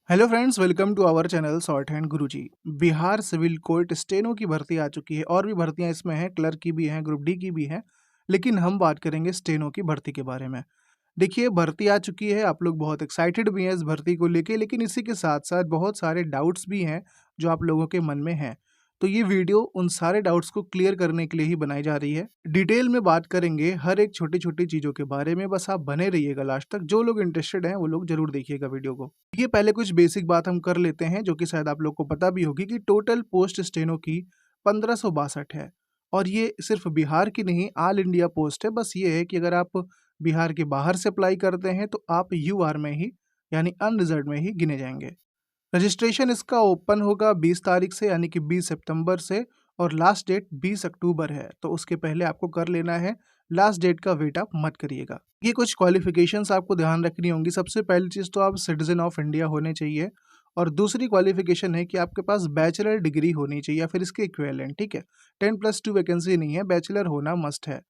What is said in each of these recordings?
Hello friends, welcome to our channel short hand Guruji. Bihar civil court steno की भर्ती आ चुकी है और भी भर्तियां इसमें हैं, क्लर्क की भी हैं, ग्रुप डी की भी हैं। लेकिन हम बात करेंगे स्टेनो की भर्ती के बारे में। देखिए, भर्ती आ चुकी है, आप लोग बहुत एक्साइटेड भी हैं इस भर्ती को लेके, लेकिन इसी के साथ साथ बहुत सारे डाउट्स भी हैं जो आप लोगों के मन में हैं। तो ये वीडियो उन सारे डाउट्स को क्लियर करने के लिए ही बनाई जा रही है। डिटेल में बात करेंगे हर एक छोटी छोटी चीज़ों के बारे में, बस आप बने रहिएगा लास्ट तक। जो लोग इंटरेस्टेड हैं वो लोग जरूर देखिएगा वीडियो को। ये पहले कुछ बेसिक बात हम कर लेते हैं जो कि शायद आप लोग को पता भी होगी कि टोटल पोस्ट स्टेनो की 1562 है। और ये सिर्फ बिहार की नहीं, ऑल इंडिया पोस्ट है। बस ये है कि अगर आप बिहार के बाहर से अप्लाई करते हैं तो आप यूआर में ही, यानी अनरिजर्व में ही गिने जाएंगे। रजिस्ट्रेशन इसका ओपन होगा 20 तारीख से, यानी कि 20 सितंबर से, और लास्ट डेट 20 अक्टूबर है। तो उसके पहले आपको कर लेना है, लास्ट डेट का वेट आप मत करिएगा। ये कुछ क्वालिफिकेशंस आपको ध्यान रखनी होंगी। सबसे पहली चीज़ तो आप सिटीजन ऑफ इंडिया होने चाहिए, और दूसरी क्वालिफिकेशन है कि आपके पास बैचलर डिग्री होनी चाहिए या फिर इसके इक्विवेलेंट। ठीक है, 10+2 वैकेंसी नहीं है, बैचलर होना मस्ट है।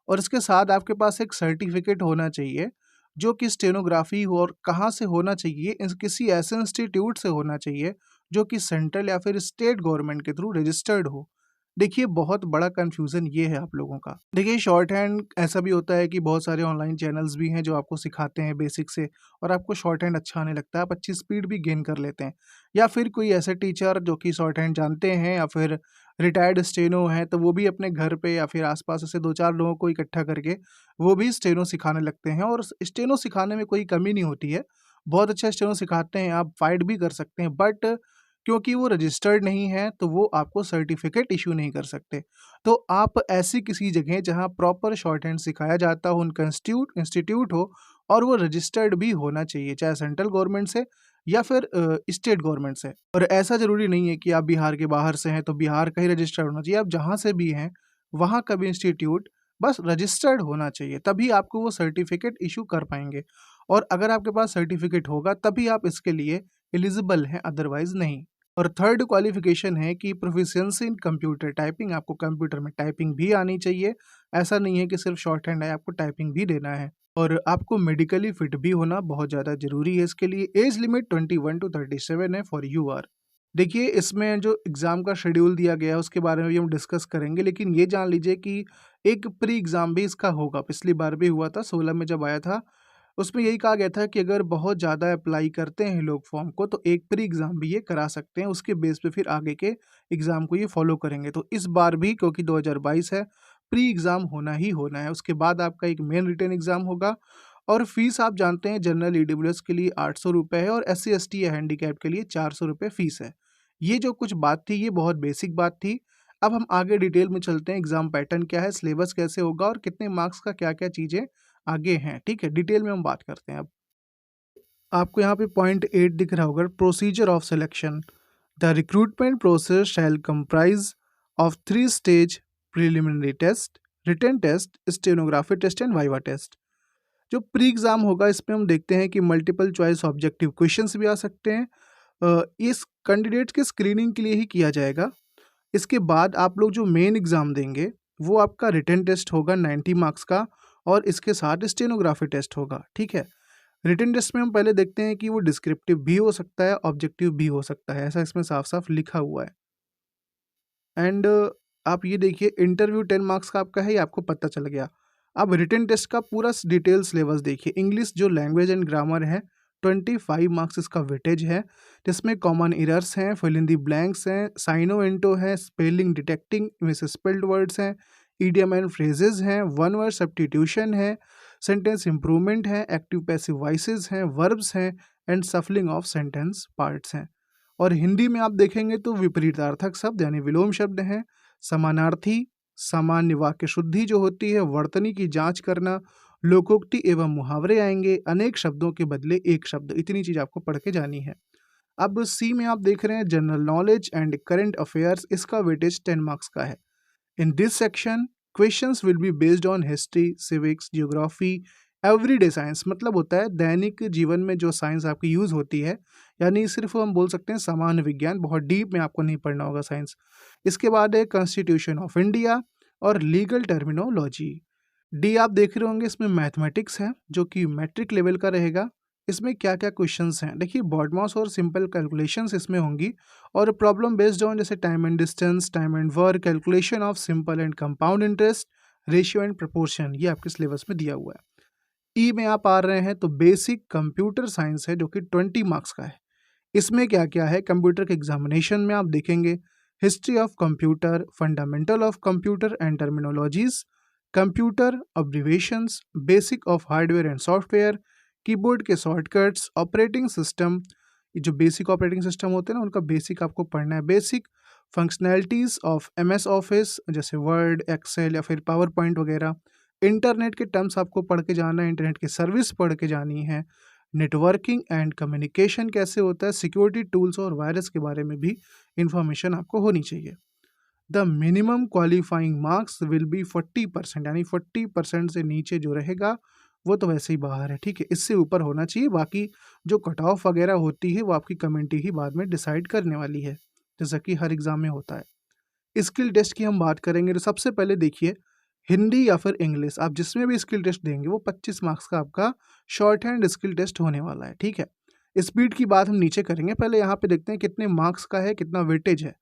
और इसके साथ आपके पास एक सर्टिफिकेट होना चाहिए जो कि स्टेनोग्राफी हो, और कहाँ से होना चाहिए, किसी ऐसे इंस्टीट्यूट से होना चाहिए जो कि सेंट्रल या फिर स्टेट गवर्नमेंट के थ्रू रजिस्टर्ड हो। देखिए, बहुत बड़ा कंफ्यूजन ये है आप लोगों का। देखिए, शॉर्ट हैंड ऐसा भी होता है कि बहुत सारे ऑनलाइन चैनल्स भी हैं जो आपको सिखाते हैं बेसिक से, और आपको शॉर्ट हैंड अच्छा आने लगता है, आप अच्छी स्पीड भी गेन कर लेते हैं। या फिर कोई ऐसे टीचर जो कि शॉर्ट हैंड जानते हैं, या फिर रिटायर्ड स्टेनो हैं, तो वो भी अपने घर पे या फिर आसपास ऐसे 2-4 लोगों को इकट्ठा करके वो भी स्टेनो सिखाने लगते हैं। और स्टेनो सिखाने में कोई कमी नहीं होती है, बहुत अच्छा स्टेनो सिखाते हैं, आप फाइट भी कर सकते हैं। बट क्योंकि वो रजिस्टर्ड नहीं है तो वो आपको सर्टिफिकेट इशू नहीं कर सकते। तो आप ऐसी किसी जगह जहाँ प्रॉपर शॉर्ट हैंड सिखाया जाता हो, उनका इंस्टीट्यूट हो, और वो रजिस्टर्ड भी होना चाहिए, चाहे सेंट्रल गवर्नमेंट से या फिर स्टेट गवर्नमेंट से। और ऐसा ज़रूरी नहीं है कि आप बिहार के बाहर से हैं तो बिहार का ही रजिस्टर्ड होना चाहिए। आप जहाँ से भी हैं वहाँ का भी इंस्टीट्यूट बस रजिस्टर्ड होना चाहिए, तभी आपको वो सर्टिफिकेट इशू कर पाएंगे। और अगर आपके पास सर्टिफिकेट होगा तभी आप इसके लिए एलिजिबल हैं, अदरवाइज नहीं। और थर्ड क्वालिफिकेशन है कि प्रोफिशिएंसी इन कंप्यूटर टाइपिंग, आपको कंप्यूटर में टाइपिंग भी आनी चाहिए। ऐसा नहीं है कि सिर्फ शॉर्ट हैंड है, आपको टाइपिंग भी देना है। और आपको मेडिकली फिट भी होना बहुत ज़्यादा ज़रूरी है इसके लिए। एज लिमिट 21 to 37 है फॉर यूआर। देखिए, इसमें जो एग्ज़ाम का शेड्यूल दिया गया है उसके बारे में भी हम डिस्कस करेंगे, लेकिन ये जान लीजिए कि एक प्री एग्ज़ाम भी इसका होगा। पिछली बार भी हुआ था, 16 में जब आया था, उसमें यही कहा गया था कि अगर बहुत ज़्यादा अप्लाई करते हैं लोग फॉर्म को तो एक प्री एग्ज़ाम भी ये करा सकते हैं, उसके बेस पे फिर आगे के एग्ज़ाम को ये फॉलो करेंगे। तो इस बार भी, क्योंकि 2022 है, प्री एग्ज़ाम होना ही होना है। उसके बाद आपका एक मेन रिटन एग्ज़ाम होगा। और फीस आप जानते हैं, जनरल ईडब्ल्यूएस के लिए 800 रुपये है, और एससी एसटी या हैंडीकैप के लिए 400 रुपये फीस है। ये जो कुछ बात थी ये बहुत बेसिक बात थी। अब हम आगे डिटेल में चलते हैं, एग्ज़ाम पैटर्न क्या है, सिलेबस कैसे होगा, और कितने मार्क्स का क्या क्या चीज़ें आगे हैं। ठीक है, डिटेल में हम बात करते हैं अब। आपको यहाँ पे पॉइंट 8 दिख रहा होगा, procedure of selection. The recruitment process shall comprise of 3 stage: preliminary test, written test, stenography test and viva test. जो प्री एग्ज़ाम होगा इसमें हम देखते हैं कि मल्टीपल चॉइस ऑब्जेक्टिव क्वेश्चंस भी आ सकते हैं। इस कैंडिडेट के स्क्रीनिंग के लिए ही किया जाएगा। इसके बाद आप लोग जो मेन एग्ज़ाम देंगे वो आपका रिटन टेस्ट होगा 90 मार्क्स का, और इसके साथ स्टेनोग्राफी टेस्ट होगा। ठीक है, रिटन टेस्ट में हम पहले देखते हैं कि वो डिस्क्रिप्टिव भी हो सकता है, ऑब्जेक्टिव भी हो सकता है, ऐसा इसमें साफ साफ लिखा हुआ है। एंड आप ये देखिए, इंटरव्यू 10 मार्क्स का आपका है, ये आपको पता चल गया। अब रिटन टेस्ट का पूरा डिटेल सिलेबस देखिए। इंग्लिश जो लैंग्वेज एंड ग्रामर है, 25 मार्क्स इसका वेटेज है, जिसमें कॉमन एरर्स हैं, फिल इन दी ब्लैंक्स हैं, साइनो इंटो है, spelling detecting, miss spelled words हैं, ईडियम एंड फ्रेजेस हैं, वन वर्ड सब्स्टिट्यूशन है, सेंटेंस इंप्रूवमेंट है, एक्टिव पैसिव वॉइसेस हैं, वर्ब्स हैं, एंड सफलिंग ऑफ सेंटेंस पार्ट्स हैं। और हिंदी में आप देखेंगे तो विपरीतार्थक शब्द यानी विलोम शब्द हैं, समानार्थी, सामान्य वाक्य शुद्धि जो होती है, वर्तनी की जांच करना, लोकोक्ति एवं मुहावरे आएंगे, अनेक शब्दों के बदले एक शब्द। इतनी चीज आपको पढ़ के जानी है। अब सी में आप देख रहे हैं general knowledge and current affairs, इसका वेटेज 10 मार्क्स का है। In this section questions will be based on history, civics, geography, everyday science. मतलब होता है दैनिक जीवन में जो साइंस आपकी यूज़ होती है, यानी सिर्फ हम बोल सकते हैं सामान्य विज्ञान, बहुत डीप में आपको नहीं पढ़ना होगा साइंस। इसके बाद है कॉन्स्टिट्यूशन ऑफ इंडिया और लीगल टर्मिनोलॉजी। डी आप देख रहे होंगे, इसमें मैथमेटिक्स है जो कि मैट्रिक लेवल का रहेगा, इसमें क्या-क्या क्वेश्चंस हैं? देखिए बॉडमास और सिंपल कैलकुलेशंस इसमें होंगी और प्रॉब्लम बेस्ड ऑन जैसे time and distance, time and work, calculation of simple and compound interest, ratio and proportion, ये आपके सिलेबस में दिया हुआ है। ई में आप आ रहे हैं तो बेसिक कंप्यूटर साइंस है जो कि 20 मार्क्स का है। इसमें क्या-क्या है, कंप्यूटर के एग्जामिनेशन में आप देखेंगे history of computer, fundamental of computer and terminologies, computer अब्रिविएशंस, basic of hardware and software, keyboard के शॉर्टकट्स, ऑपरेटिंग सिस्टम, ये जो बेसिक ऑपरेटिंग सिस्टम होते हैं ना उनका बेसिक आपको पढ़ना है, basic functionalities of MS office जैसे वर्ड, एक्सेल या फिर पावर पॉइंट वगैरह, इंटरनेट के टर्म्स आपको पढ़ के जाना है, इंटरनेट की सर्विस पढ़ के जानी है, नेटवर्किंग एंड कम्युनिकेशन कैसे होता है, सिक्योरिटी टूल्स और वायरस के बारे में भी इंफॉर्मेशन आपको होनी चाहिए। The minimum qualifying marks will be 40%, यानी 40% से नीचे जो रहेगा वो तो वैसे ही बाहर है, ठीक है। इससे ऊपर होना चाहिए, बाकी जो कट ऑफ वगैरह होती है वो आपकी कमेटी ही बाद में डिसाइड करने वाली है, जैसा कि हर एग्जाम में होता है। स्किल टेस्ट की हम बात करेंगे तो सबसे पहले देखिए हिंदी या फिर इंग्लिश, आप जिसमें भी स्किल टेस्ट देंगे वो 25 मार्क्स का आपका शॉर्ट हैंड स्किल टेस्ट होने वाला है, ठीक है। स्पीड की बात हम नीचे करेंगे, पहले यहाँ पे देखते हैं कितने मार्क्स का है, कितना वेटेज है।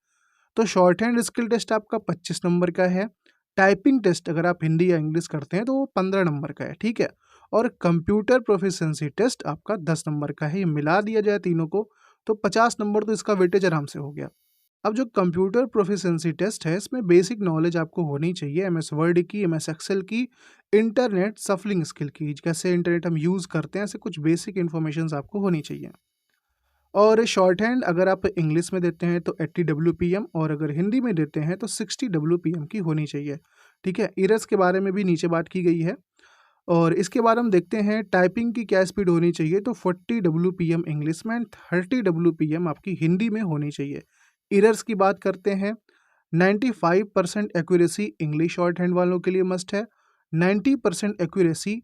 तो शॉर्ट हैंड स्किल टेस्ट आपका 25 नंबर का है। टाइपिंग टेस्ट अगर आप हिंदी या इंग्लिश करते हैं तो वो 15 नंबर का है, ठीक है। और कंप्यूटर प्रोफिशिएंसी टेस्ट आपका 10 नंबर का है। ये मिला दिया जाए तीनों को तो 50 नंबर, तो इसका वेटेज आराम से हो गया। अब जो कंप्यूटर प्रोफिशिएंसी टेस्ट है इसमें बेसिक नॉलेज आपको होनी चाहिए, एमएस वर्ड की, एमएस एक्सेल की, इंटरनेट सफलिंग स्किल की, कैसे इंटरनेट हम यूज़ करते हैं, ऐसे कुछ बेसिक इन्फॉर्मेशन आपको होनी चाहिए। और शॉर्ट हैंड अगर आप इंग्लिश में देते हैं तो 80 WPM और अगर हिंदी में देते हैं तो 60 WPM की होनी चाहिए, ठीक है। इरर्स के बारे में भी नीचे बात की गई है। और इसके बाद हम देखते हैं टाइपिंग की क्या स्पीड होनी चाहिए, तो 40 WPM इंग्लिश में, 30 WPM आपकी हिंदी में होनी चाहिए। इरर्स की बात करते हैं, 95% एक्यूरेसी इंग्लिश शॉर्ट हैंड वालों के लिए मस्ट है, 90% एक्यूरेसी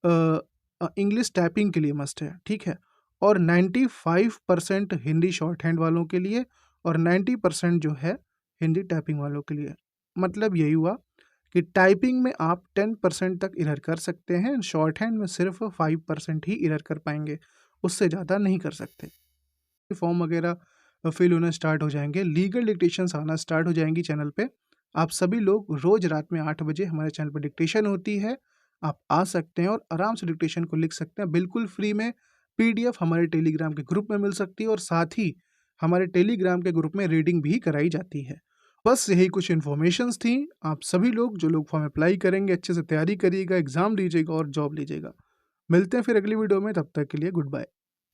इंग्लिश टाइपिंग के लिए मस्ट है, ठीक है। और 95% हिंदी शॉर्ट हैंड वालों के लिए और 90% जो है हिंदी टाइपिंग वालों के लिए। मतलब यही हुआ कि टाइपिंग में आप 10% तक इरर कर सकते हैं, शॉर्ट हैंड में सिर्फ 5% ही इरर कर पाएंगे, उससे ज़्यादा नहीं कर सकते। फॉर्म वगैरह फिल होना स्टार्ट हो जाएंगे, लीगल डिक्टेशंस आना स्टार्ट हो जाएंगी चैनल पे। आप सभी लोग रोज़ रात में 8 बजे हमारे चैनल पर डिक्टेशन होती है, आप आ सकते हैं और आराम से डिक्टेशन को लिख सकते हैं बिल्कुल फ्री में। PDF हमारे टेलीग्राम के ग्रुप में मिल सकती है और साथ ही हमारे टेलीग्राम के ग्रुप में रीडिंग भी कराई जाती है। बस यही कुछ इन्फॉर्मेशंस थी। आप सभी लोग जो लोग फॉर्म अप्लाई करेंगे अच्छे से तैयारी करिएगा, एग्ज़ाम दीजिएगा और जॉब लीजिएगा। मिलते हैं फिर अगली वीडियो में, तब तक के लिए गुड बाय।